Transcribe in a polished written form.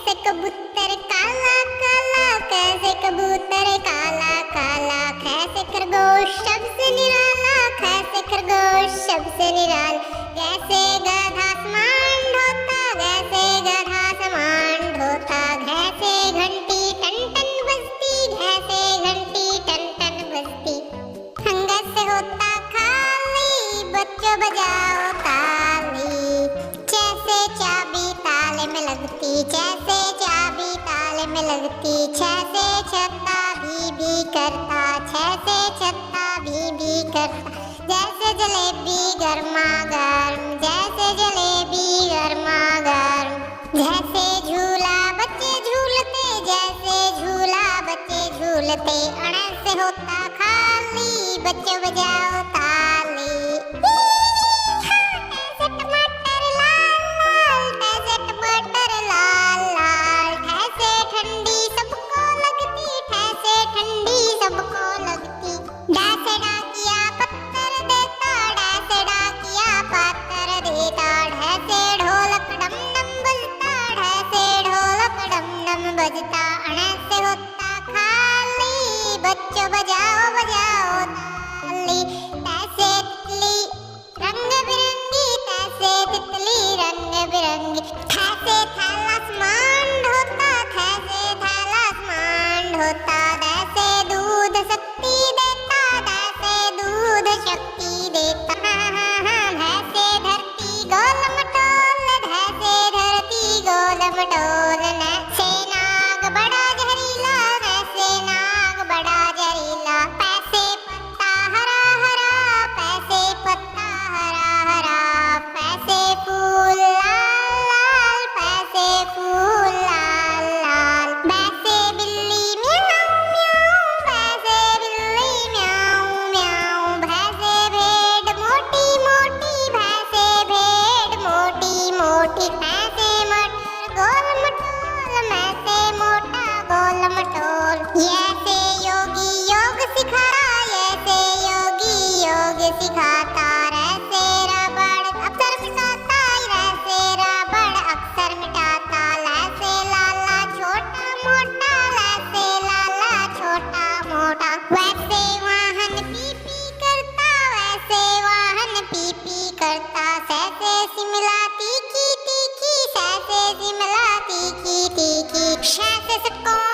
कैसे कबूतर काला काला, कैसे कबूतर काला काला, कैसे खरगोश सबसे निराला, कैसे खरगोश सबसे निराला, कैसे गधा आसमान ढोता, कैसे गधा आसमान ढोता, कैसे घंटी टन टन बजती, कैसे घंटी टन टन बजती। हंगस से होता खाली, बच्चों बजाओ ताली, जैसे चाबी ताले में लगती, जैसे चाबी ताले में लगती, जैसे छत्ता भी करता, जैसे छत्ता भी करता, जैसे जलेबी गरमा गर्म, जैसे जलेबी गरमा गर्म, जैसे झूला बच्चे झूलते, जैसे झूला बच्चे झूलते, अणस से होता खाली, बच्चों बजाओ ताली। कैसे टमाटर लाल लाल, कैसे टमाटर लाल लाल, कैसे ठंडी सबको लगती, कैसे ठंडी सबको लगती। डैसे डाकिया पत्थर देता, डैसे डाकिया पत्थर देता, ढैसे ढोलक डम डम बजता, ढैसे ढोलक डम डम बजता, अणस से होता खाली, बच्चों बजाओ बजाओ ताली। तैसे तितली रंग बिरंगी, तैसे तितली रंग बिरंगी, थैसे थैला आसमान ढोता, थैसे थैला आसमान ढोता, तैसे दूध शक्ति देता, तैसे दूध शक्ति देता। भैंसे धरती गोल मटोल, भैंसे धरती गोल मटोल, नैसे नाग बड़ा जहरीला, नैसे नाग बड़ा जहरीला, पैसे पत्ता हरा हरा, पैसे पत्ता हरा हरा, पैसे फूल लाल लाल, पैसे फूल लाल लाल, पैसे बिल्ली म्याऊं म्याऊं, पैसे बिल्ली म्याऊं म्याऊं, भैंसे भेड़ मोटी मोटी, भैंसे भेड़ मोटी मोटी, पैसे मटर गोल मटोल, मैसे मोटा गोल मटोल। ऐसे योगी योग सिखाता, ऐसे योगी योग सिखाता, ऐसे रबड़ अक्षर मिटाता, ऐसे रबड़ अक्षर मिटाता, ऐसे लाला छोटा मोटा, ऐसे लाला छोटा मोटा, वैसे वाहन पी पी करता, वैसे वाहन पी पी करता, सैसे शिमला तीखी तीखी, सैसे शिमला तीखी तीखी, शैसे षटकोण